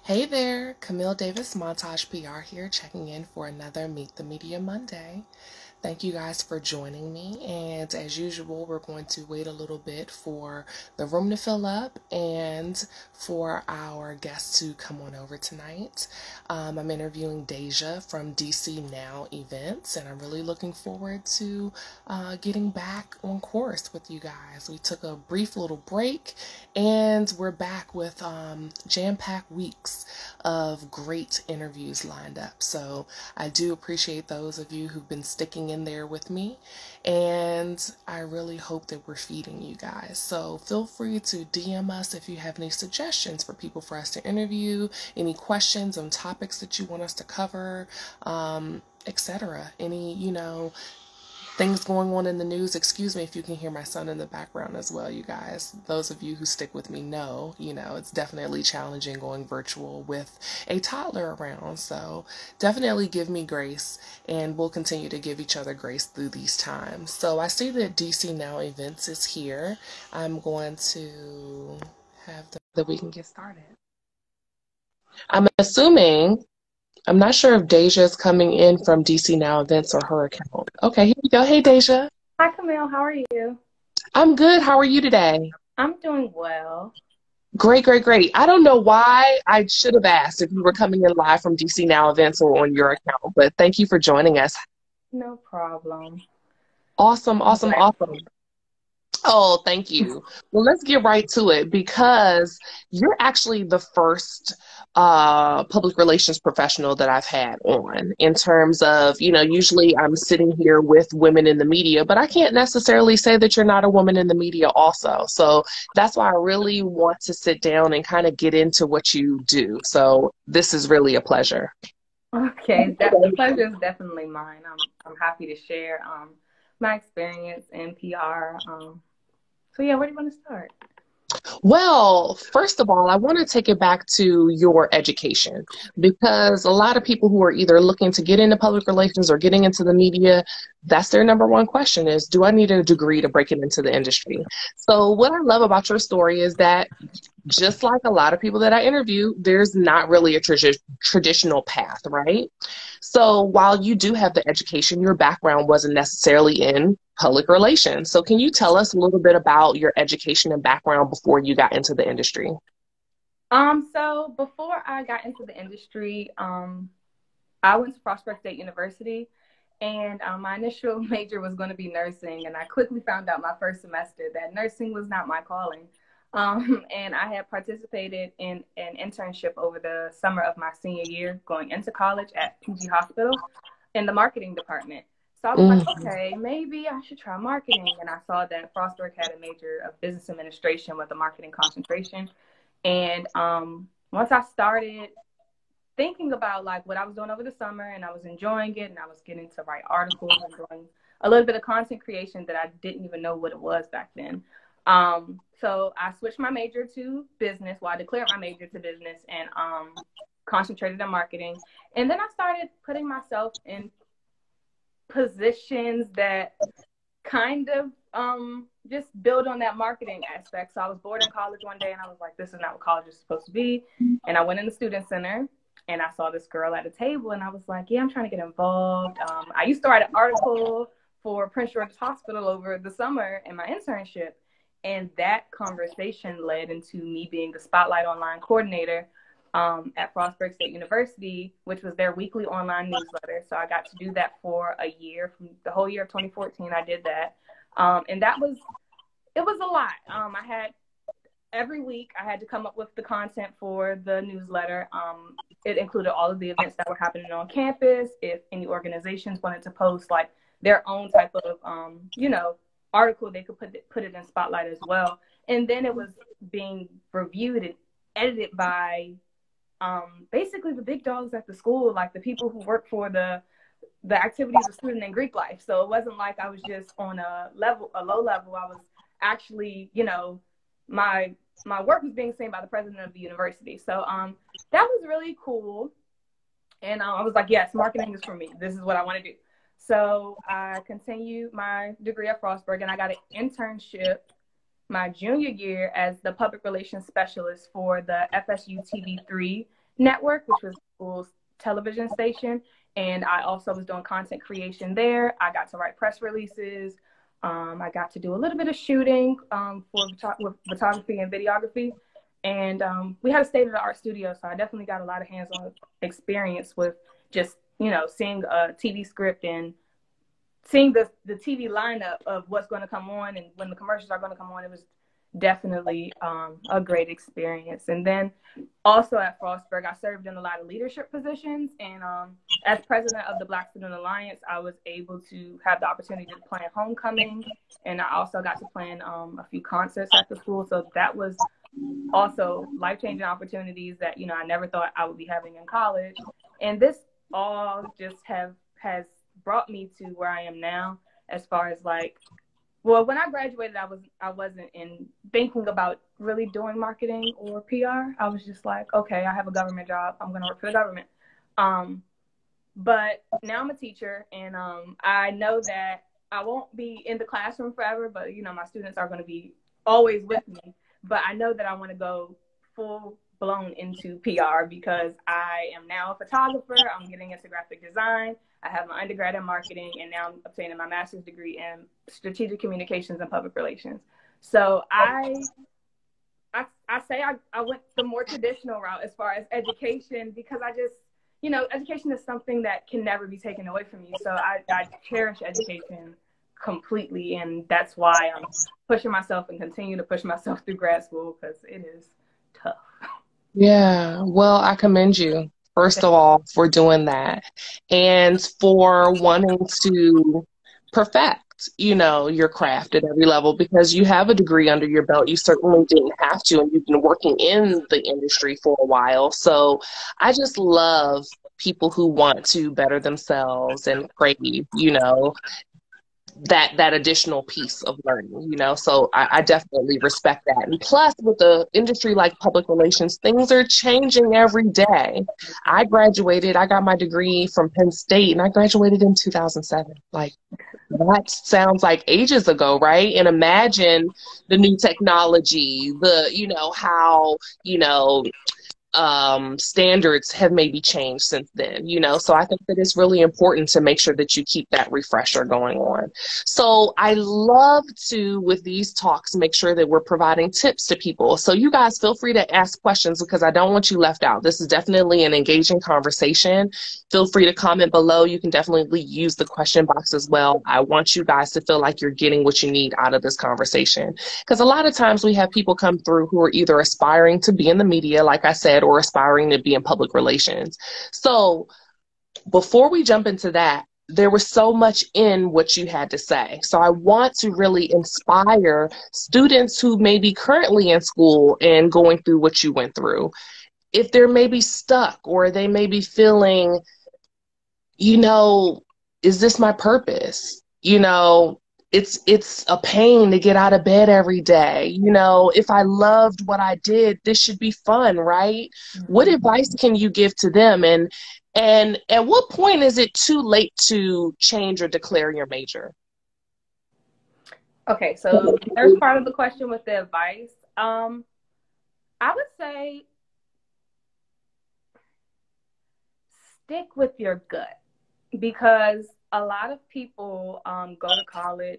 Hey there, Camille Davis Montage PR here, checking in for another Meet the Media Monday. Thank you guys for joining me, and as usual, we're going to wait a little bit for the room to fill up and for our guests to come on over tonight. I'm interviewing Dasia from DC Now Events, and I'm really looking forward to getting back on course with you guys. We took a brief little break, and we're back with jam-packed weeks of great interviews lined up. So I do appreciate those of you who've been sticking in there with me, and I really hope that we're feeding you guys. So feel free to DM us if you have any suggestions for people for us to interview, any questions on topics that you want us to cover, etc. Any, things going on in the news. Excuse me if you can hear my son in the background as well, you guys. Those of you who stick with me know, it's definitely challenging going virtual with a toddler around. So definitely give me grace, and we'll continue to give each other grace through these times. So I see that DC Now Events is here. I'm going to have that we can get started. I'm not sure if Deja is coming in from DC Now Events or her account. Okay, here we go. Hey, Deja. Hi, Camille. How are you? I'm good. How are you today? I'm doing well. Great, great, great. I don't know why I should have asked if you were coming in live from DC Now Events or on your account, but thank you for joining us. No problem. Awesome, awesome, awesome. Oh, thank you. Well, let's get right to it because you're actually the first public relations professional that I've had on in terms of, usually I'm sitting here with women in the media, but I can't necessarily say that you're not a woman in the media also. So that's why I really want to sit down and kind of get into what you do. So this is really a pleasure. Okay, the pleasure is definitely mine. I'm happy to share my experience in PR. So yeah, where do you want to start? Well, first of all, I want to take it back to your education because a lot of people who are either looking to get into public relations or getting into the media, that's their number one question is, do I need a degree to break it into the industry? So what I love about your story is that just like a lot of people that I interview, there's not really a traditional path, right? So while you do have the education, your background wasn't necessarily in public relations. So can you tell us a little bit about your education and background before you got into the industry? So before I got into the industry, I went to Prospect State University, and my initial major was going to be nursing, and I quickly found out my first semester that nursing was not my calling. And I had participated in an internship over the summer of my senior year going into college at PG Hospital in the marketing department. So I was like, okay, maybe I should try marketing. And I saw that Frostburg had a major of business administration with a marketing concentration. And once I started thinking about like what I was doing over the summer and I was enjoying it and I was getting to write articles and doing a little bit of content creation that I didn't even know what it was back then. So I switched my major to business. Well, I declared my major to business and concentrated on marketing. And then I started putting myself in positions that kind of just build on that marketing aspect. So I was bored in college one day and I was like, this is not what college is supposed to be. And I went in the student center and I saw this girl at a table and I was like, yeah, I'm trying to get involved. I used to write an article for Prince George's Hospital over the summer in my internship. And that conversation led into me being the Spotlight Online coordinator at Frostburg State University, which was their weekly online newsletter. So I got to do that for a year. From the whole year of 2014, I did that. And it was a lot. Every week I had to come up with the content for the newsletter. It included all of the events that were happening on campus. If any organizations wanted to post like their own type of, article, they could put it in Spotlight as well. And then it was being reviewed and edited by basically the big dogs at the school, like the people who work for the activities of student and Greek life. So it wasn't like I was just on a low level. I was actually, my work was being seen by the president of the university. So that was really cool. And I was like, yes, marketing is for me. This is what I want to do. So I continued my degree at Frostburg, and I got an internship my junior year as the public relations specialist for the FSU TV3 Network, which was the school's television station. And I also was doing content creation there. I got to write press releases. I got to do a little bit of shooting with photography and videography. And we had a state-of-the-art studio, so I definitely got a lot of hands-on experience with just, seeing a TV script and seeing the TV lineup of what's going to come on and when the commercials are going to come on. It was definitely a great experience. And then also at Frostburg, I served in a lot of leadership positions. And as president of the Black Student Alliance, I was able to have the opportunity to plan homecoming. And I also got to plan a few concerts at the school. So that was also life-changing opportunities that, I never thought I would be having in college. And this all just has brought me to where I am now, as far as when I graduated, I wasn't thinking about really doing marketing or PR. I was just like, okay, I have a government job. I'm going to work for the government. But now I'm a teacher, and I know that I won't be in the classroom forever, but, my students are going to be always with me. But I know that I want to go full blown into PR because I am now a photographer. I'm getting into graphic design. I have my undergrad in marketing, and now I'm obtaining my master's degree in strategic communications and public relations. So I say I went the more traditional route as far as education, because I just, education is something that can never be taken away from you. So I cherish education completely, and that's why I'm pushing myself and continue to push myself through grad school, because it is tough. Yeah, well, I commend you, first of all, for doing that and for wanting to perfect, your craft at every level, because you have a degree under your belt. You certainly didn't have to, and you've been working in the industry for a while. So I just love people who want to better themselves and crave, that additional piece of learning, so I definitely respect that. And plus, with the industry like public relations, things are changing every day. I got my degree from Penn State, and I graduated in 2007. That sounds like ages ago, right? And imagine the new technology, how standards have maybe changed since then, so I think that it's really important to make sure that you keep that refresher going on. So I love to, with these talks, make sure that we're providing tips to people. So you guys feel free to ask questions, because I don't want you left out. This is definitely an engaging conversation. Feel free to comment below. You can definitely use the question box as well. I want you guys to feel like you're getting what you need out of this conversation, because a lot of times we have people come through who are either aspiring to be in the media, like I said, or aspiring to be in public relations. So before we jump into that, there was so much in what you had to say. So I want to really inspire students who may be currently in school and going through what you went through. If they're maybe stuck, or they may be feeling, is this my purpose? It's a pain to get out of bed every day. If I loved what I did, this should be fun, right? Mm-hmm. What advice can you give to them? And at what point is it too late to change or declare your major? Okay, so there's part of the question with the advice. I would say stick with your gut, because a lot of people go to college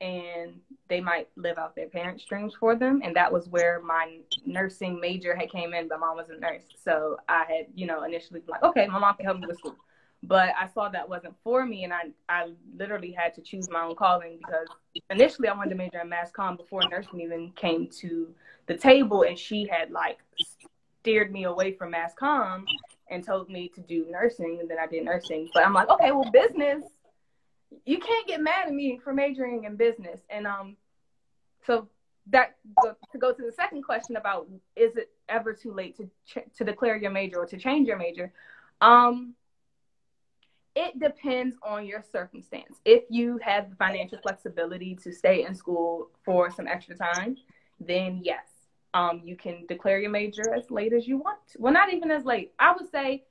and they might live out their parents' dreams for them. And that was where my nursing major had came in. My mom was a nurse. So I had, initially been like, okay, my mom can help me with school. But I saw that wasn't for me. And I literally had to choose my own calling, because initially I wanted to major in mass comm before nursing even came to the table. And she had steered me away from mass comm and told me to do nursing, and then I did nursing. But I'm like, okay, well, business, you can't get mad at me for majoring in business. And so that to go to the second question about, is it ever too late to declare your major or to change your major? It depends on your circumstance. If you have the financial flexibility to stay in school for some extra time, then yes. You can declare your major as late as you want to. Well, not even as late. I would say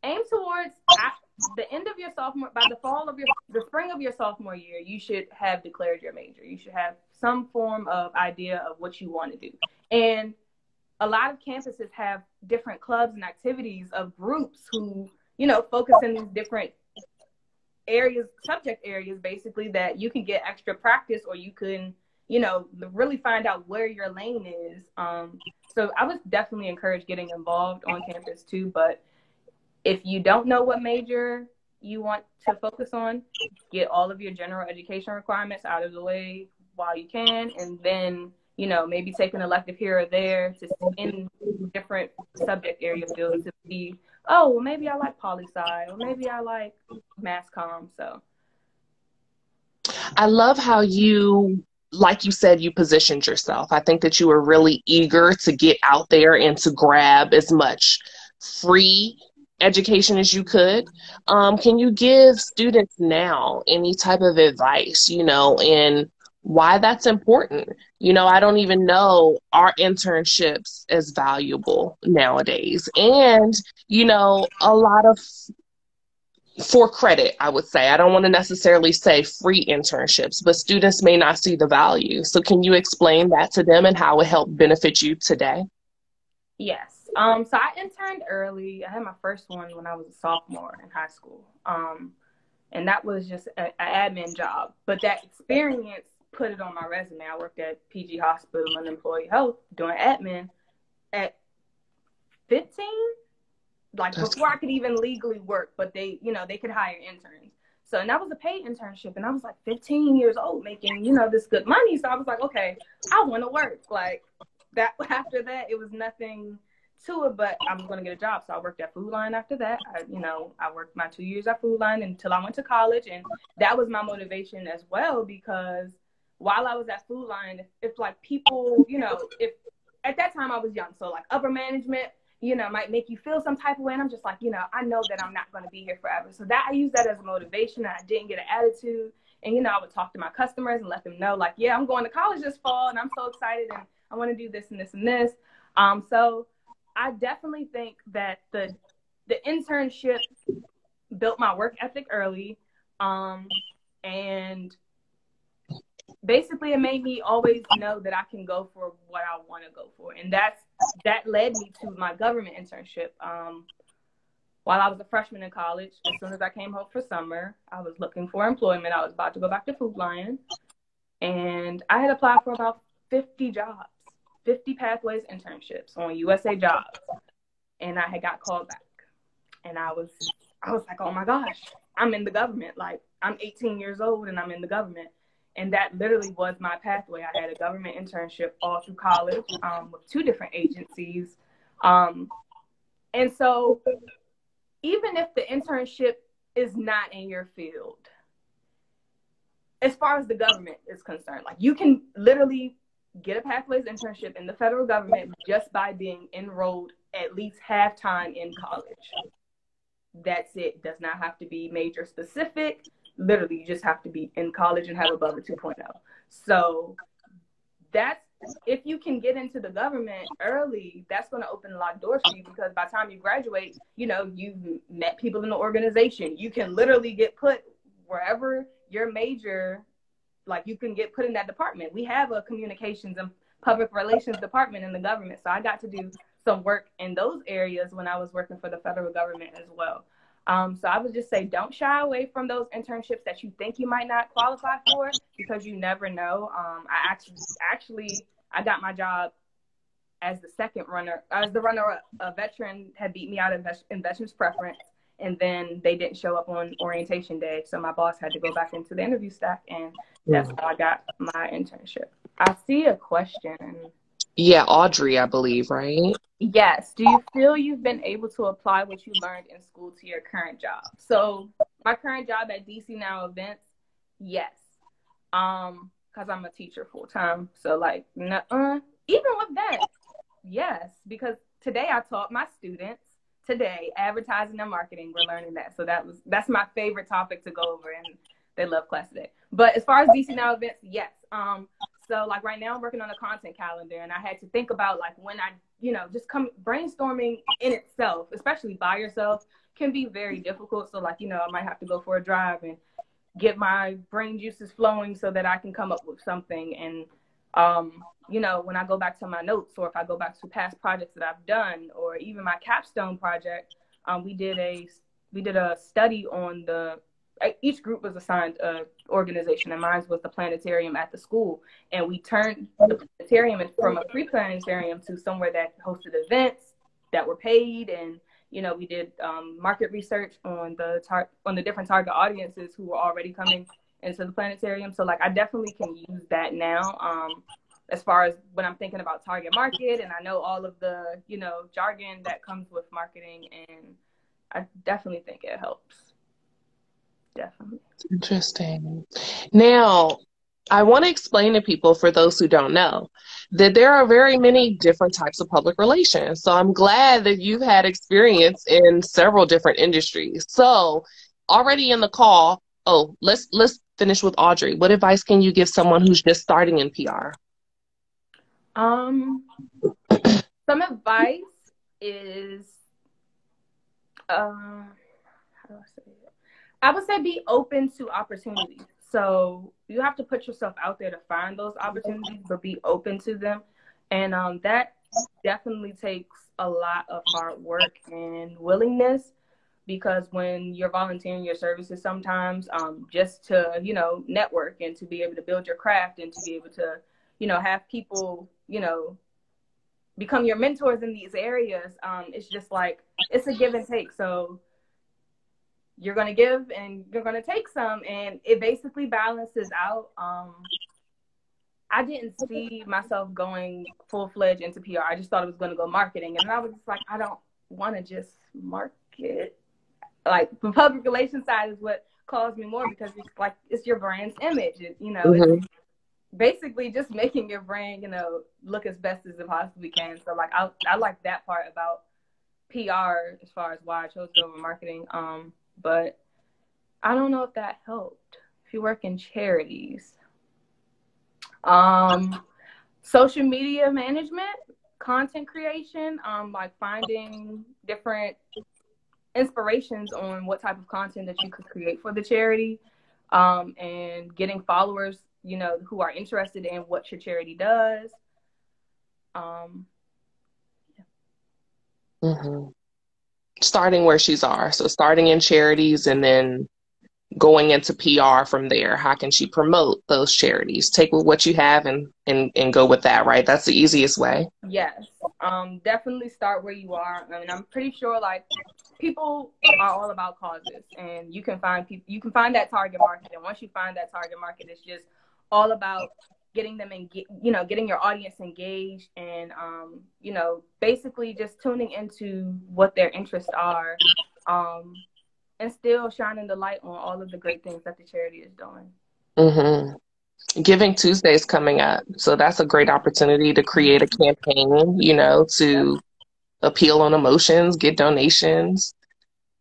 aim towards the end of your sophomore, by the spring of your sophomore year, you should have declared your major. You should have some form of idea of what you want to do. And a lot of campuses have different clubs and activities of groups who, you know, focus in these different areas, subject areas, basically, that you can get extra practice, or you can, you know, really find out where your lane is. So I would definitely encourage getting involved on campus too. But if you don't know what major you want to focus on, get all of your general education requirements out of the way while you can, and then, you know, maybe take an elective here or there to in different subject area fields to see, oh, well, maybe I like poli-sci, or maybe I like mass comm. So I love how you, like you said, you positioned yourself. I think that you were really eager to get out there and to grab as much free education as you could. Can you give students now any type of advice, you know, and why that's important? You know, I don't even know, are internships as valuable nowadays? And, you know, a lot of, for credit, I would say. I don't want to necessarily say free internships, but students may not see the value. So can you explain that to them and how it helped benefit you today? yes. So I interned early. I had my first one when I was a sophomore in high school. And that was just an admin job. But that experience, put it on my resume. I worked at PG Hospital and Employee Health doing admin at 15, like before I could even legally work, but they, you know, they could hire interns. So, and that was a paid internship, and I was like 15 years old making, you know, this good money. So I was like, okay, I want to work. Like that, after that, it was nothing to it, but I'm going to get a job. So I worked at Food Line after that. I worked my 2 years at Food Line until I went to college. And that was my motivation as well, because while I was at Food Line, if like people, you know, if at that time I was young, so like upper management, you know, might make you feel some type of way. And I'm just like, you know, I know that I'm not going to be here forever. So that I used that as a motivation. And I didn't get an attitude. And, you know, I would talk to my customers and let them know, like, yeah, I'm going to college this fall and I'm so excited and I want to do this and this and this. So I definitely think that the internship built my work ethic early. And basically it made me always know that I can go for what I want to go for. And that led me to my government internship. While I was a freshman in college, as soon as I came home for summer, I was looking for employment. I was about to go back to Food Lion. And I had applied for about 50 jobs, 50 pathways internships on USA Jobs. And I had got called back. And I was like, oh my gosh, I'm in the government. Like, I'm 18 years old and I'm in the government. And that literally was my pathway. I had a government internship all through college with 2 different agencies. And so even if the internship is not in your field, as far as the government is concerned, like you can literally get a pathways internship in the federal government just by being enrolled at least half-time in college. That's it. Does not have to be major specific. Literally, you just have to be in college and have above a 2.0. So that's, if you can get into the government early, that's going to open a lot of doors for you, because by the time you graduate, you know, you've met people in the organization. You can literally get put wherever your major, like you can get put in that department. We have a communications and public relations department in the government. So I got to do some work in those areas when I was working for the federal government as well. So I would just say, don't shy away from those internships that you think you might not qualify for, because you never know. I got my job as the second runner, as the runner-up. A veteran had beat me out in veterans preference, and then they didn't show up on orientation day. So my boss had to go back into the interview stack, and that's how I got my internship. I see a question. Yeah, Audrey, I believe, right? Yes. Do you feel you've been able to apply what you learned in school to your current job? So my current job at DC Now Events, yes. Because I'm a teacher full time. So like, even with that, yes. Because today I taught my students, advertising and marketing, we're learning that. So that's my favorite topic to go over, and they love class today. But as far as DC Now Events, yes. So like right now I'm working on a content calendar, and I had to think about like when I, just brainstorming in itself, especially by yourself, can be very difficult. So like, I might have to go for a drive and get my brain juices flowing so that I can come up with something. And You know, when I go back to my notes, or if I go back to past projects that I've done, or even my capstone project, we did a study on each group was assigned a organization, and mine was the planetarium at the school. And we turned the planetarium from a free planetarium to somewhere that hosted events that were paid. And, you know, we did market research on the different target audiences who were already coming into the planetarium. So like, I definitely can use that now. As far as when I'm thinking about target market, and I know all of the, you know, jargon that comes with marketing, and I definitely think it helps. Definitely. Interesting. Now, I want to explain to people, for those who don't know, that there are very many different types of public relations. So I'm glad that you've had experience in several different industries. So already in the call, let's finish with Audrey. What advice can you give someone who's just starting in PR? Some advice is, how do I say it? I would say be open to opportunities. So you have to put yourself out there to find those opportunities, but be open to them. And that definitely takes a lot of hard work and willingness, because when you're volunteering your services, sometimes just to, you know, network and to be able to build your craft and to be able to, you know, have people, you know, become your mentors in these areas, it's just like, it's a give and take. So you're going to give and you're going to take some, and it basically balances out. I didn't see myself going full-fledged into PR. I just thought it was going to go marketing. And I was just like, I don't want to just market. Like, the public relations side is what calls me more, because it's like, it's your brand's image. You know, it's basically just making your brand, you know, look as best as it possibly can. So like, I like that part about PR as far as why I chose to go over marketing. But I don't know if that helped. If you work in charities, social media management, content creation, like finding different inspirations on what type of content that you could create for the charity, and getting followers, you know, who are interested in what your charity does. Starting where she's are. So starting in charities and then going into PR from there. How can she promote those charities? Take what you have and go with that, right? That's the easiest way. Yes. Definitely start where you are. I mean, I'm pretty sure like people are all about causes, and you can find people, you can find that target market. And once you find that target market, it's just all about getting them getting your audience engaged, and you know, basically just tuning into what their interests are, and still shining the light on all of the great things that the charity is doing. Giving Tuesday is coming up, so that's a great opportunity to create a campaign, you know, to appeal on emotions, get donations.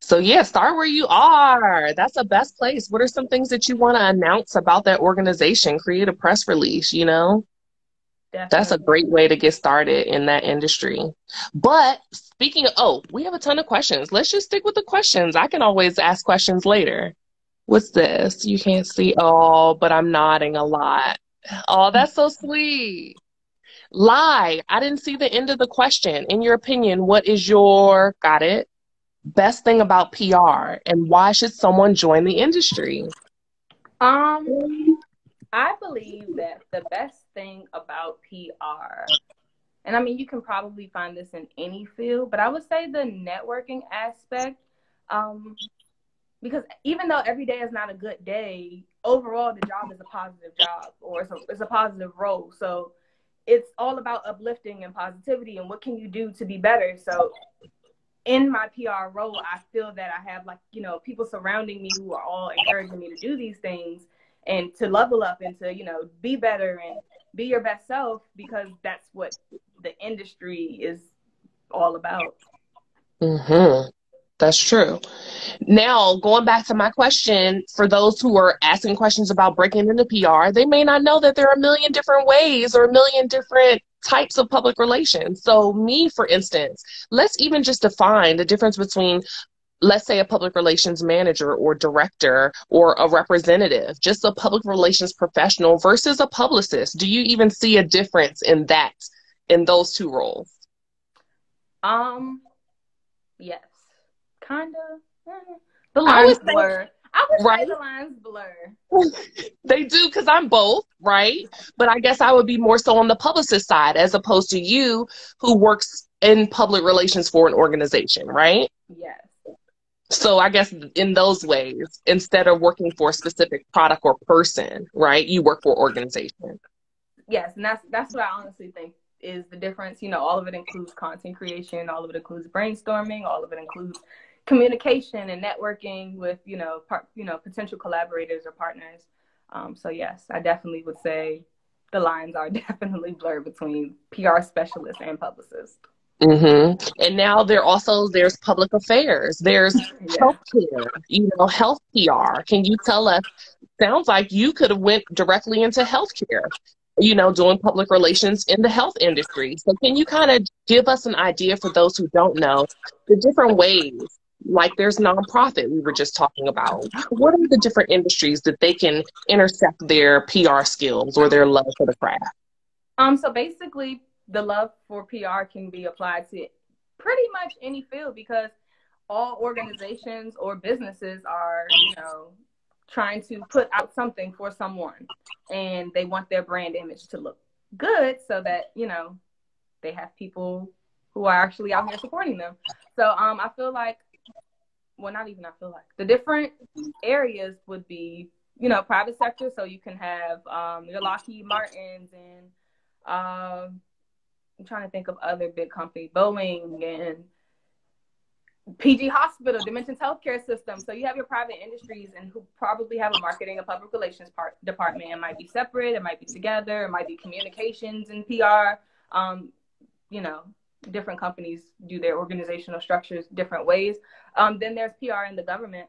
So yeah, start where you are. That's the best place. What are some things that you want to announce about that organization? Create a press release, you know? Definitely. That's a great way to get started in that industry. But speaking of, we have a ton of questions. Let's just stick with the questions. I can always ask questions later. What's this? You can't see. Oh, but I'm nodding a lot. Oh, that's so sweet. Lie. I didn't see the end of the question. In your opinion, what is your, got it, best thing about PR, and why should someone join the industry? I believe that the best thing about PR, and I mean, you can probably find this in any field, but I would say the networking aspect, because even though every day is not a good day, overall the job is a positive job, or it's a positive role. So it's all about uplifting and positivity, and what can you do to be better. So in my PR role, I feel that I have, like, you know, people surrounding me who are all encouraging me to do these things and to level up and to, you know, be better and be your best self, because that's what the industry is all about. That's true. Now, going back to my question, for those who are asking questions about breaking into PR, they may not know that there are a million different ways or a million different types of public relations. So me, for instance, let's even just define the difference between let's say a public relations manager or director or a representative, just a public relations professional versus a publicist? Do you even see a difference in that, in those two roles? Yes, kind of. The I lines would say, blur. I would say right? the lines blur. They do, because I'm both, right? But I guess I would be more so on the publicist side as opposed to you who works in public relations for an organization, right? Yes. So I guess in those ways, instead of working for a specific product or person, right, you work for organization. Yes, and that's what I honestly think is the difference. You know, all of it includes content creation, all of it includes brainstorming, all of it includes communication and networking with, potential collaborators or partners. So yes, I definitely would say the lines are definitely blurred between PR specialist and publicist. And now there's public affairs, there's Yeah. healthcare, health PR. Can you tell us? Sounds like you could have went directly into healthcare, doing public relations in the health industry. So can you kind of give us an idea for those who don't know the different ways? Like there's nonprofit we were just talking about. What are the different industries that they can intersect their PR skills or their love for the craft? So basically, the love for PR can be applied to pretty much any field because all organizations or businesses are, trying to put out something for someone, and they want their brand image to look good so that, they have people who are actually out here supporting them. So I feel like, well, not even I feel like, the different areas would be, private sector. So you can have your Lockheed Martins and I'm trying to think of other big companies, Boeing and PG Hospital, Dimensions Healthcare System. So you have your private industries and who probably have a marketing and public relations department. It might be separate, it might be together, it might be communications and PR. Different companies do their organizational structures different ways. Then there's PR in the government.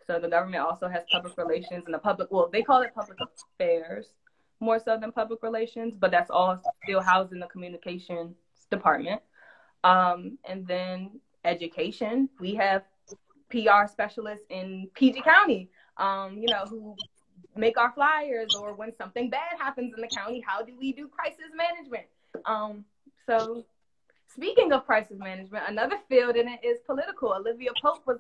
So the government also has public relations and they call it public affairs more so than public relations, but that's all still housed in the communications department. And then education, we have PR specialists in PG County, who make our flyers, or when something bad happens in the county, how do we do crisis management? So speaking of crisis management, another field in it is political. Olivia Pope was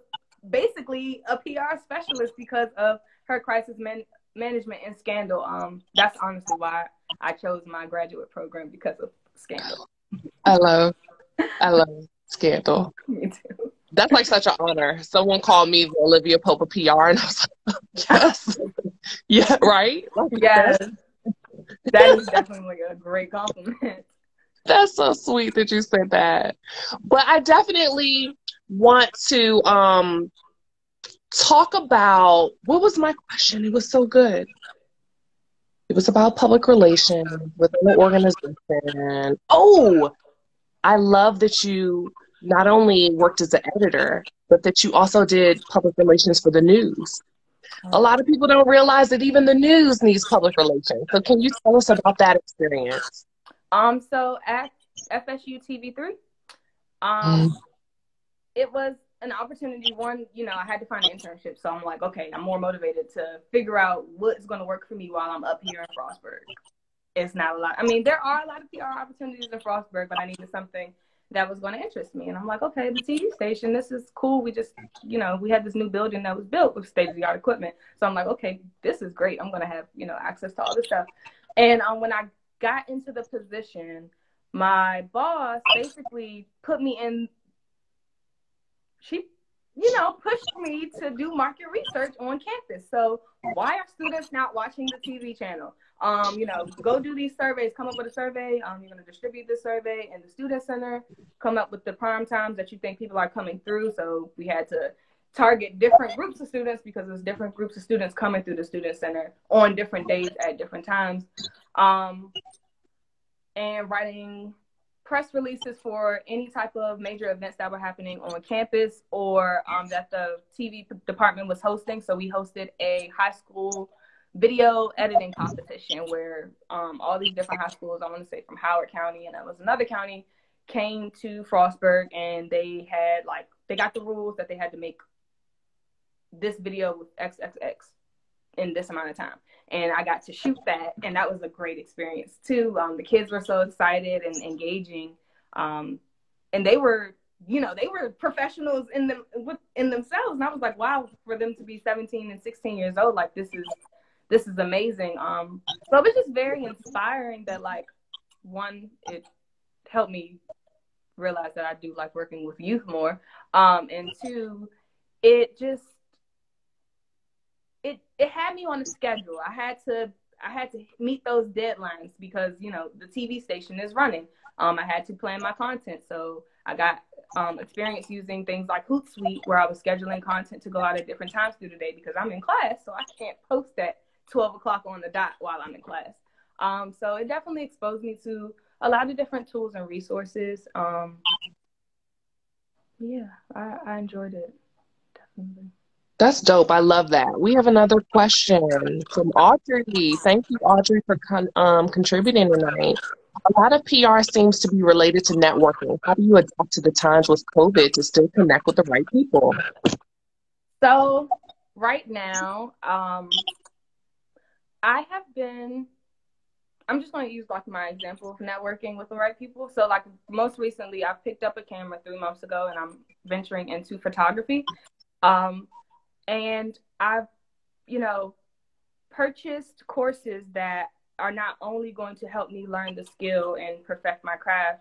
basically a PR specialist because of her crisis management and Scandal. That's honestly why I chose my graduate program, because of Scandal. I love Scandal. Me too. That's like such an honor. Someone called me the Olivia Pope of PR, and I was like, yes. Yeah, right? Yes. That is definitely a great compliment. That's so sweet that you said that. But I definitely want to talk about, what was my question? It was so good. It was about public relations within the organization. Oh, I love that you not only worked as an editor, but that you also did public relations for the news. A lot of people don't realize that even the news needs public relations. So can you tell us about that experience? So at FSU TV3, it was an opportunity. One, I had to find an internship. So I'm like, okay, I'm more motivated to figure out what's going to work for me while I'm up here in Frostburg. It's not a lot. I mean, there are a lot of PR opportunities in Frostburg, but I needed something that was going to interest me. And I'm like, okay, the TV station, this is cool. We just, we had this new building that was built with state-of-the-art equipment. So I'm like, okay, this is great. I'm going to have, access to all this stuff. And when I got into the position, my boss basically put me in, she, pushed me to do market research on campus. So why are students not watching the TV channel? Go do these surveys, come up with a survey. You're going to distribute this survey in the student center, come up with the prime times that you think people are coming through. So we had to target different groups of students because there's different groups of students coming through the student center on different days at different times. And writing press releases for any type of major events that were happening on campus or that the TV department was hosting. So we hosted a high school video editing competition where all these different high schools, I want to say from Howard County and it was another county, came to Frostburg, and they they got the rules that they had to make this video with XXX in this amount of time. And I got to shoot that, and that was a great experience too. The kids were so excited and engaging, and they were, they were professionals in themselves. And I was like, wow, for them to be 17 and 16 years old, like this is amazing. So it was just very inspiring that, like, one, it helped me realize that I do like working with youth more, and two, it just it had me on a schedule. I had to meet those deadlines because, the TV station is running. I had to plan my content. So I got experience using things like Hootsuite, where I was scheduling content to go out at different times through the day because I'm in class. So I can't post at 12 o'clock on the dot while I'm in class. So it definitely exposed me to a lot of different tools and resources. Yeah, I enjoyed it. Definitely. That's dope. I love that. We have another question from Audrey. Thank you, Audrey, for contributing tonight. A lot of PR seems to be related to networking. How do you adapt to the times with COVID to still connect with the right people? So right now, I'm just going to use like my example of networking with the right people. So like most recently, I picked up a camera 3 months ago, and I'm venturing into photography. And I've, purchased courses that are not only going to help me learn the skill and perfect my craft,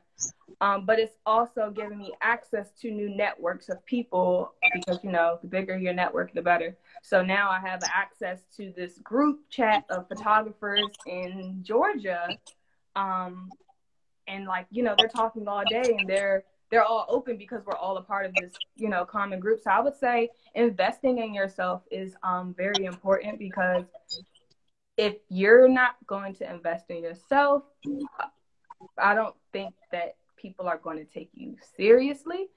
but it's also giving me access to new networks of people because, the bigger your network, the better. So now I have access to this group chat of photographers in Georgia. And like, they're talking all day, and they're all open because we're all a part of this, common group. So I would say investing in yourself is very important, because if you're not going to invest in yourself, I don't think that people are going to take you seriously.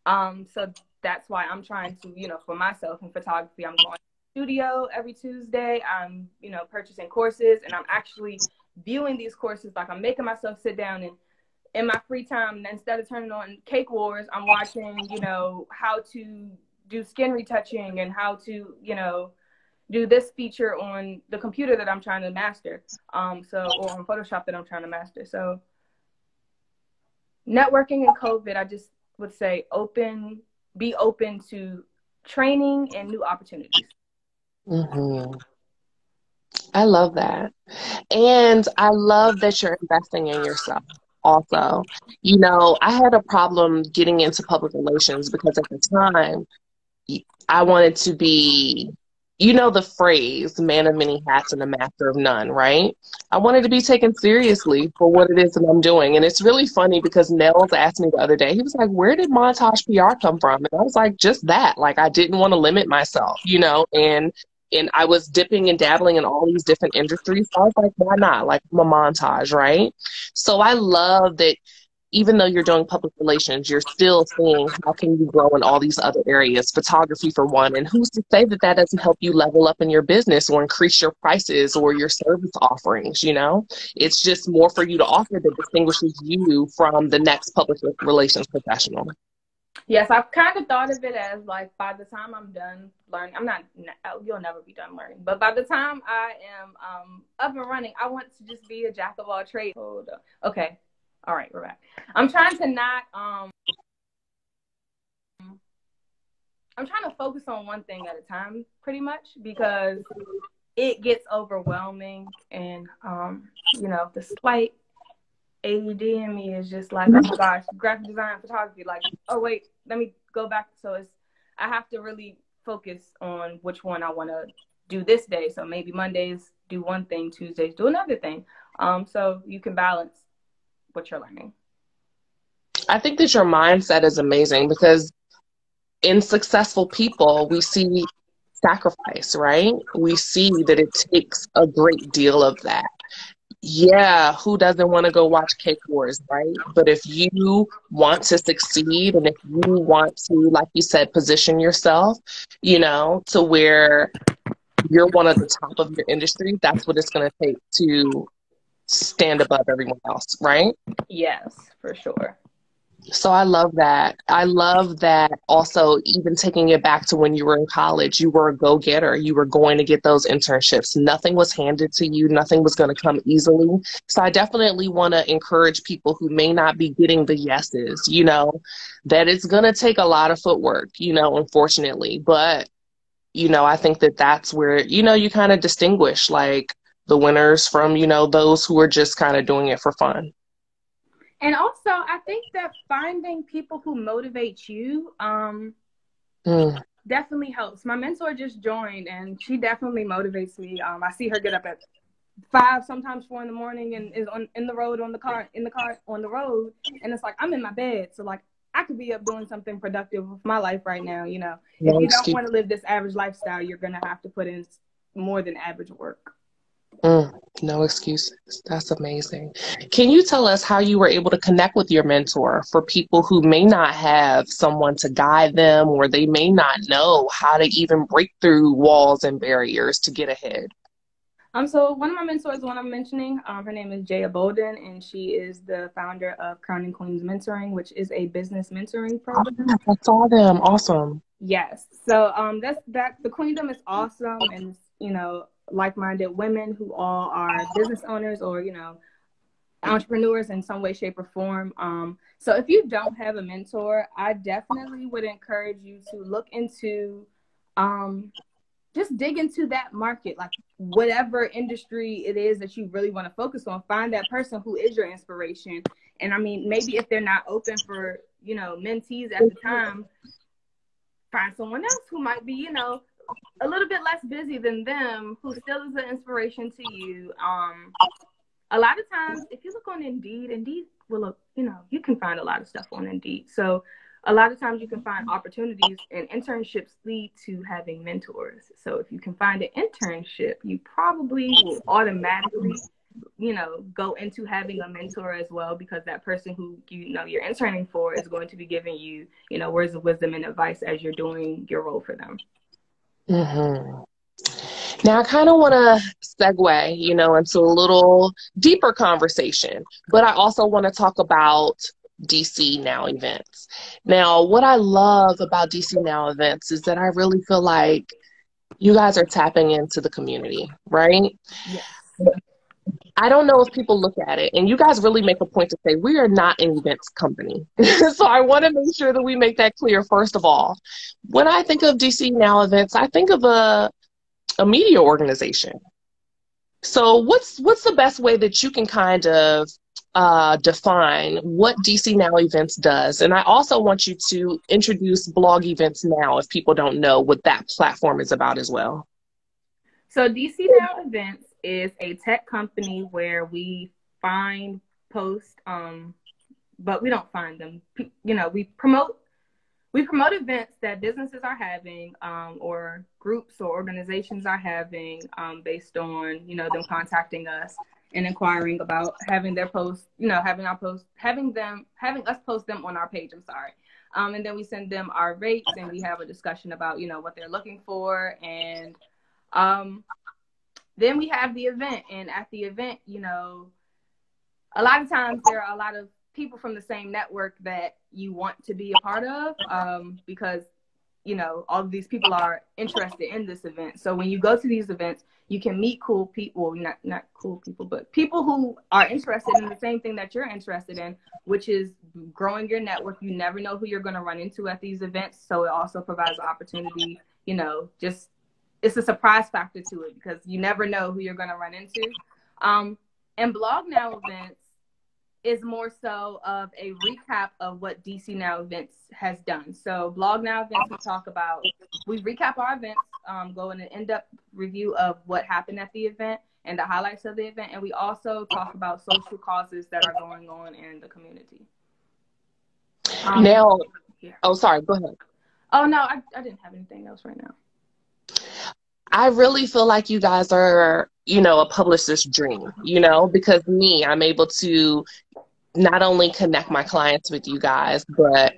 So that's why I'm trying to, for myself in photography, I'm going to the studio every Tuesday. I'm, purchasing courses, and I'm actually viewing these courses. Like, I'm making myself sit down and in my free time, instead of turning on Cake Wars, I'm watching, how to do skin retouching and how to, do this feature on the computer that I'm trying to master. Or on Photoshop that I'm trying to master. So networking in COVID, I just would say be open to training and new opportunities. Mm-hmm. I love that. And I love that you're investing in yourself also. I had a problem getting into public relations because at the time I wanted to be, the phrase, man of many hats and a master of none, right? I wanted to be taken seriously for what it is that I'm doing. And it's really funny because Nels asked me the other day, he was like, where did Montage PR come from? And I was like, just that. Like, I didn't want to limit myself, and I was dipping and dabbling in all these different industries. So I was like, why not? Like, I'm a Montage, right? So I love that even though you're doing public relations, you're still seeing how can you grow in all these other areas, photography for one, and who's to say that that doesn't help you level up in your business or increase your prices or your service offerings, It's just more for you to offer that distinguishes you from the next public relations professional. Yes, I've kind of thought of it as like, by the time I'm done learning, you'll never be done learning, but by the time I am up and running, I want to just be a jack of all trades. Hold up. Okay. All right, we're back. I'm trying to focus on one thing at a time, pretty much, because it gets overwhelming, and the slight ADD in me is just like, oh my gosh, graphic design, photography, like, oh wait, let me go back. So I have to really focus on which one I want to do this day. So maybe Mondays do one thing, Tuesdays do another thing. So you can balance what you're learning. I think that your mindset is amazing because in successful people, we see sacrifice, right? We see that it takes a great deal of that. Yeah, who doesn't want to go watch Cake Wars, right? But if you want to succeed and if you want to, like you said, position yourself, to where you're one of the top of your industry, that's what it's going to take to stand above everyone else, right? Yes, for sure. So I love that. I love that also, even taking it back to when you were in college, you were a go-getter. You were going to get those internships. Nothing was handed to you. Nothing was going to come easily. So I definitely want to encourage people who may not be getting the yeses, that it's going to take a lot of footwork, unfortunately. But, I think that that's where, you kind of distinguish like the winners from, those who are just kind of doing it for fun. And also, I think that finding people who motivate you definitely helps. My mentor just joined, and she definitely motivates me. I see her get up at 5, sometimes 4 in the morning, and is in the road on the car on the road, and it's like I'm in my bed, so like I could be up doing something productive with my life right now. If you don't want to live this average lifestyle, you're gonna have to put in more than average work. No excuses. That's amazing. Can you tell us how you were able to connect with your mentor for people who may not have someone to guide them, or they may not know how to even break through walls and barriers to get ahead? So one of my mentors, the one I'm mentioning, her name is Jaya Bolden, and she is the founder of Crowning Queens Mentoring, which is a business mentoring program. I saw them. Awesome. Yes. So the Queendom is awesome, and like-minded women who all are business owners or entrepreneurs in some way, shape, or form. So if you don't have a mentor, I definitely would encourage you to look into just dig into that market, like whatever industry it is that you really want to focus on. Find that person who is your inspiration. And I mean, maybe if they're not open for, mentees at the time, find someone else who might be, a little bit less busy than them, who still is an inspiration to you. A lot of times, if you look on Indeed will look, you can find a lot of stuff on Indeed. So a lot of times you can find opportunities, and internships lead to having mentors. So if you can find an internship, you probably will automatically, go into having a mentor as well, because that person who, you're interning for is going to be giving you, words of wisdom and advice as you're doing your role for them. Mm-hmm. Now, I kind of want to segue, into a little deeper conversation, but I also want to talk about DC Now events. Now, what I love about DC Now events is that I really feel like you guys are tapping into the community, right? Yes. I don't know if people look at it, and you guys really make a point to say we are not an events company. So I want to make sure that we make that clear, first of all. When I think of DC Now events, I think of a media organization. So what's the best way that you can kind of define what DC Now Events does? And I also want you to introduce Blog Events Now if people don't know what that platform is about as well. So DC Now Events is a tech company where we find posts, but we don't find them. We promote events that businesses are having, or groups or organizations are having, based on, them contacting us and inquiring about having their posts, having us post them on our page. I'm sorry. And then we send them our rates, and we have a discussion about, what they're looking for. And then we have the event. And at the event, a lot of times there are a lot of people from the same network that you want to be a part of, because, all of these people are interested in this event. So when you go to these events, you can meet cool people, not cool people, but people who are interested in the same thing that you're interested in, which is growing your network. You never know who you're going to run into at these events. So it also provides an opportunity, just, it's a surprise factor to it, because you never know who you're going to run into. And Blog Now Events is more so of a recap of what DC Now Events has done. So Blog Now Events, we recap our events, go in an in-depth review of what happened at the event and the highlights of the event. And we also talk about social causes that are going on in the community. Oh, sorry, go ahead. Oh, no, I didn't have anything else right now. I really feel like you guys are, a publicist's dream, because I'm able to not only connect my clients with you guys, but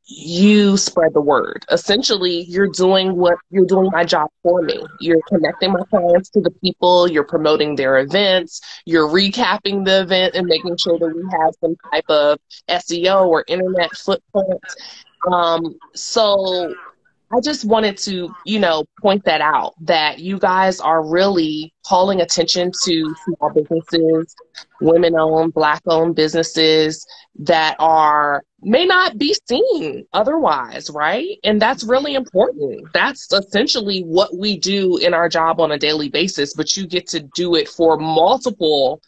you spread the word. Essentially, you're doing my job for me. You're connecting my clients to the people, you're promoting their events, you're recapping the event and making sure that we have some type of SEO or internet footprint. So I just wanted to, point that out, that you guys are really calling attention to small businesses, women-owned, Black-owned businesses that may not be seen otherwise, right? And that's really important. That's essentially what we do in our job on a daily basis, but you get to do it for multiple,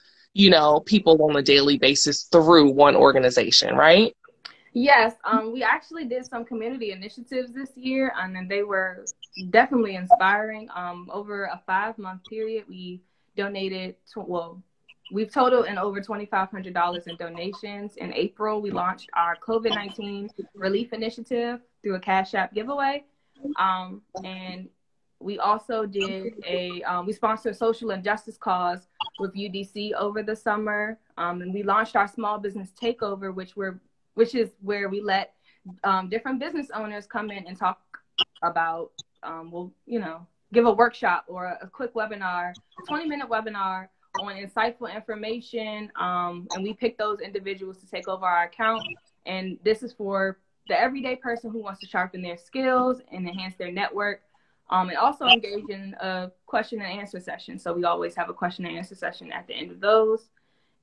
people on a daily basis through one organization, right? Yes, we actually did some community initiatives this year, and they were definitely inspiring. Over a 5-month period, we donated we've totaled in over $2,500 in donations. In April, we launched our COVID-19 relief initiative through a Cash App giveaway, and we also did we sponsored a social injustice cause with UDC over the summer, and we launched our small business takeover, which is where we let different business owners come in and talk about, give a workshop or a quick webinar, 20-minute webinar on insightful information. And we pick those individuals to take over our account. And this is for the everyday person who wants to sharpen their skills and enhance their network, and also engage in a question and answer session. So we always have a question and answer session at the end of those.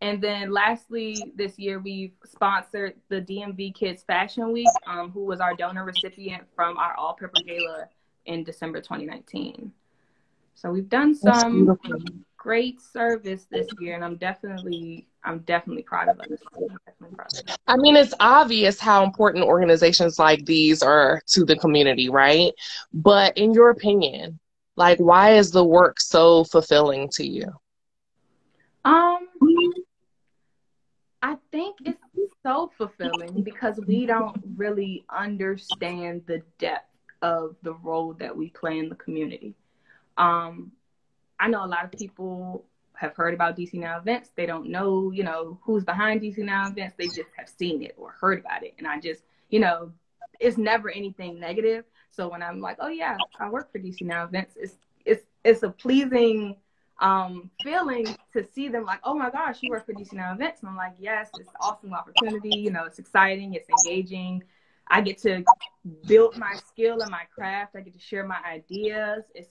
And then lastly, this year, we've sponsored the DMV Kids Fashion Week, who was our donor recipient from our All-Purple Gala in December 2019. So we've done some great service this year, and I'm definitely proud of us. I mean, it's obvious how important organizations like these are to the community, right? But in your opinion, why is the work so fulfilling to you? I think it's so fulfilling because we don't really understand the depth of the role that we play in the community. I know a lot of people have heard about DC Now events. They don't know, who's behind DC Now events. They just have seen it or heard about it. And I just, it's never anything negative. So when I'm like, oh yeah, I work for DC Now events, it's a pleasing feeling to see them like, oh my gosh, you work for DC Now events. And I'm like, yes, it's an awesome opportunity. It's exciting. It's engaging. I get to build my skill and my craft. I get to share my ideas. It's,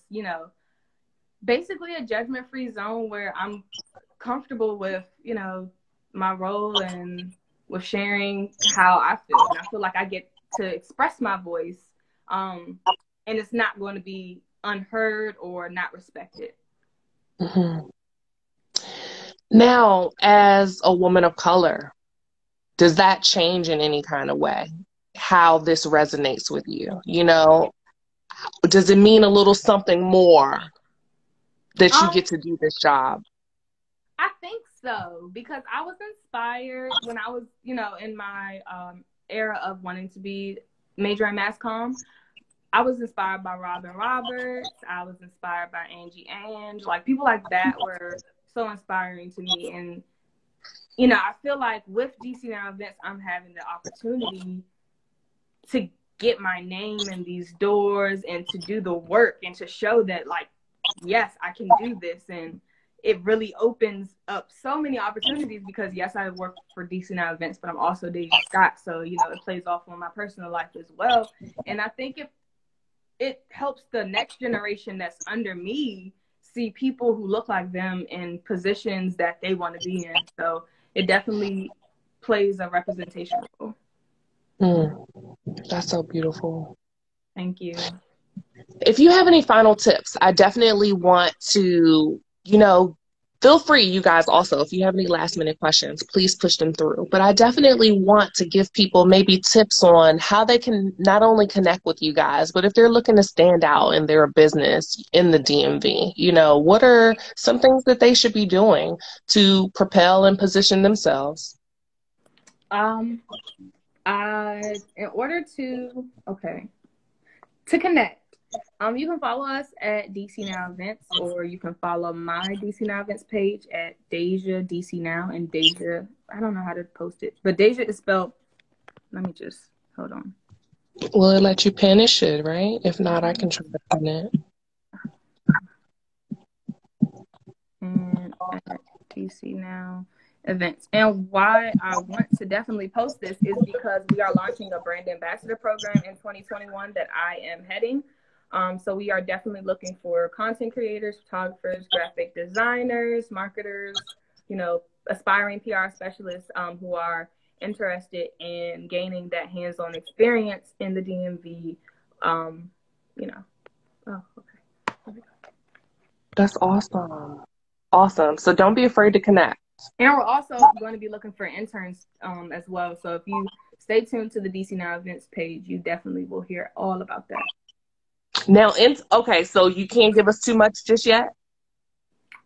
basically a judgment-free zone where I'm comfortable with, my role and with sharing how I feel. And I feel like I get to express my voice, and it's not going to be unheard or not respected. Mm-hmm. Now, as a woman of color, does that change in any kind of way how this resonates with you? Does it mean a little something more that you get to do this job? I think so, because I was inspired when I was, in my era of wanting to be major in mass comm. I was inspired by Robin Roberts. I was inspired by Angie Ange. People like that were so inspiring to me. And, I feel like with DC Now events, I'm having the opportunity to get my name in these doors and to do the work and to show that, yes, I can do this. And it really opens up so many opportunities because, yes, I work for DC Now events, but I'm also Dasia Scott. So, it plays off on my personal life as well. And I think it helps the next generation that's under me see people who look like them in positions that they want to be in. So it definitely plays a representation role. That's so beautiful. Thank you. If you have any final tips, I definitely want to, feel free, you guys, also, if you have any last minute questions, please push them through. But I definitely want to give people maybe tips on how they can not only connect with you guys, but if they're looking to stand out in their business in the DMV, what are some things that they should be doing to propel and position themselves? In order to connect, you can follow us at DC Now Events, or you can follow my DC Now Events page at Dasia DC Now. And Dasia, I don't know how to post it, but Dasia is spelled, let me just, hold on. Will it let you pin? It should, right? If not, I can try to pin it. And DC Now events. And why I want to definitely post this is because we are launching a brand ambassador program in 2021 that I am heading. So we are definitely looking for content creators, photographers, graphic designers, marketers, you know, aspiring PR specialists who are interested in gaining that hands-on experience in the DMV. You know, oh, okay. That's awesome. Awesome. So don't be afraid to connect. And we're also going to be looking for interns as well. So if you stay tuned to the DC Now events page, you definitely will hear all about that. Now, okay, so you can't give us too much just yet?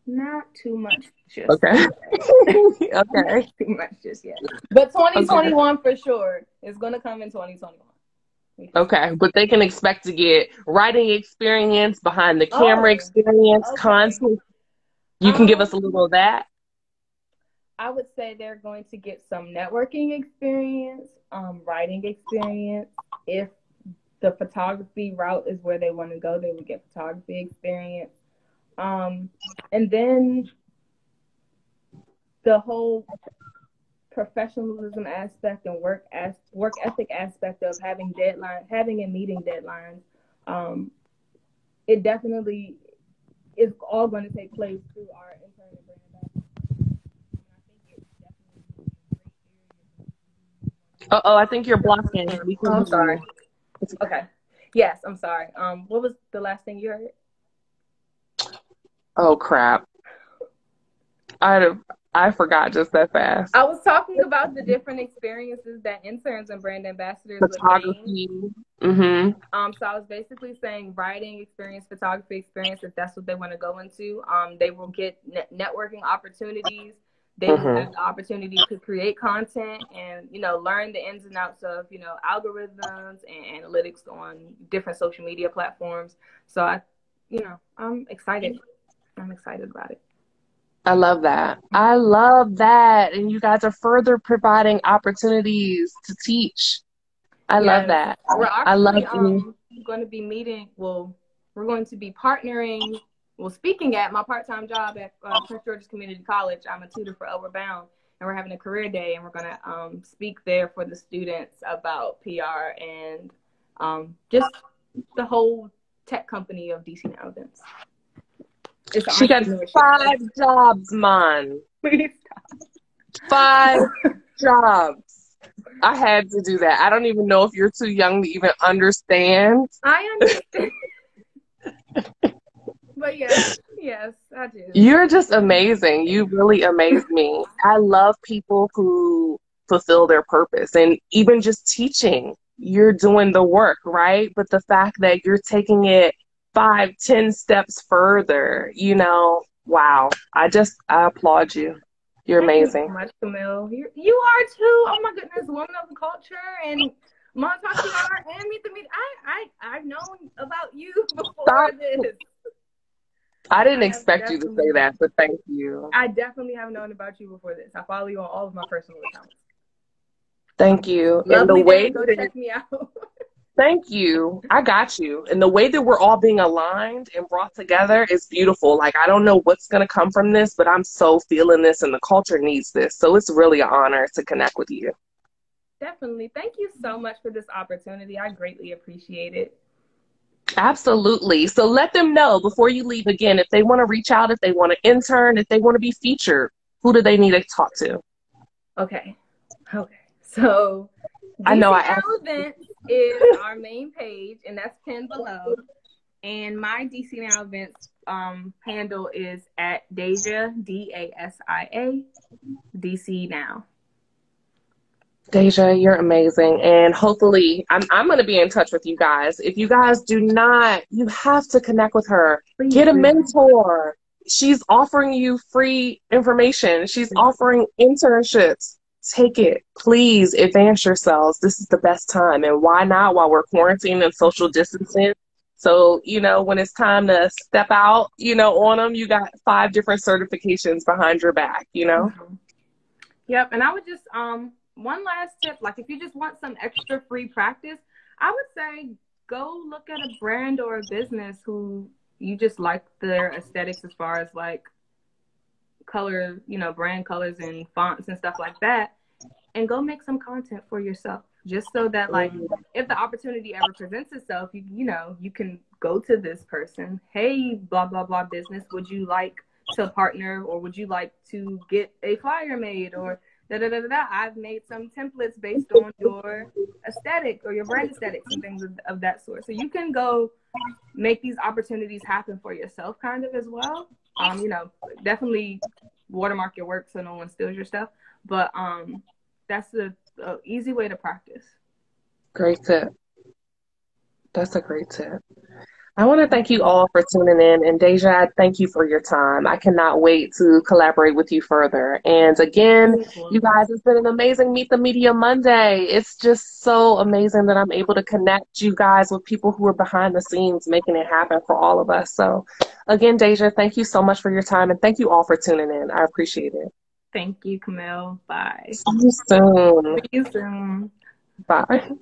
Not too much just okay. yet. Okay. Not too much just yet. But 2021 for sure. It's going to come in 2021. Okay, but they can expect to get writing experience, behind the camera experience, content. You can give us a little of that? I would say they're going to get some networking experience, writing experience. If the photography route is where they want to go, they would get photography experience. And then the whole professionalism aspect and work ethic aspect of having and meeting deadlines. It definitely is all going to take place through our intern and brand ambassador. I think it's definitely a great area. I think you're blocking. I'm sorry. Okay. Yes, I'm sorry. What was the last thing you heard? Oh crap. I forgot just that fast. I was talking about the different experiences that interns and brand ambassadors would gain. Mm-hmm. So I was basically saying writing experience, photography experience, if that's what they want to go into. They will get networking opportunities. They will have the opportunity to create content and, you know, learn the ins and outs of, you know, algorithms and analytics on different social media platforms. So I'm excited. I'm excited about it. I love that. I love that. And you guys are further providing opportunities to teach. I love that. We're actually going to be meeting. Well, we're going to be partnering. Well, speaking at my part-time job at Prince George's Community College, I'm a tutor for Outward Bound, and we're having a career day, and we're going to speak there for the students about PR and just the whole tech company of DC Now events. She got 5 jobs, man. 5 jobs. I had to do that. I don't even know if you're too young to even understand. I understand. But yes, I do. You're just amazing. You really amaze me. I love people who fulfill their purpose, and even just teaching, you're doing the work, right? But the fact that you're taking it 5-10 steps further, you know, wow. I applaud you. You're amazing. Thank you so much, Camille. You are too. Oh my goodness, woman of the culture and Montage PR and Meet the Media. I've known about you before this. I didn't expect you to say that, but thank you. I definitely have known about you before this. I follow you on all of my personal accounts. Thank you. Lovely day. Go check me out. Thank you. I got you. And the way that we're all being aligned and brought together is beautiful. Like, I don't know what's going to come from this, but I'm so feeling this, and the culture needs this. So it's really an honor to connect with you. Definitely. Thank you so much for this opportunity. I greatly appreciate it. Absolutely. So let them know before you leave again, if they want to reach out, if they want to intern, if they want to be featured, who do they need to talk to? Okay. So I know events is our main page, and that's pinned below. And my DC Now events handle is at Dasia, Dasia, DC Now. Dasia, you're amazing. And hopefully, I'm going to be in touch with you guys. If you guys do not, you have to connect with her. Please, get a mentor. She's offering you free information. She's offering internships. Take it. Please advance yourselves. This is the best time. And why not while we're quarantined and social distancing? So, you know, when it's time to step out, you know, on them, you got 5 different certifications behind your back, you know? Yep. And I would just, one last tip, like if you just want some extra free practice, I would say go look at a brand or a business who you just like their aesthetics as far as like color, brand colors and fonts and stuff like that, and go make some content for yourself, just so that like if the opportunity ever presents itself, you can go to this person, hey, blah blah blah business, would you like to partner, or would you like to get a flyer made, or da da da da da. I've made some templates based on your aesthetic or your brand aesthetics and things of that sort. So you can go make these opportunities happen for yourself kind of as well. Definitely watermark your work so no one steals your stuff. But that's the easy way to practice. Great tip. That's a great tip. I want to thank you all for tuning in. And Dasia, thank you for your time. I cannot wait to collaborate with you further. And again, you guys, it's been an amazing Meet the Media Monday. It's just so amazing that I'm able to connect you guys with people who are behind the scenes making it happen for all of us. So again, Dasia, thank you so much for your time. And thank you all for tuning in. I appreciate it. Thank you, Camille. Bye. See you soon. See you soon. Bye.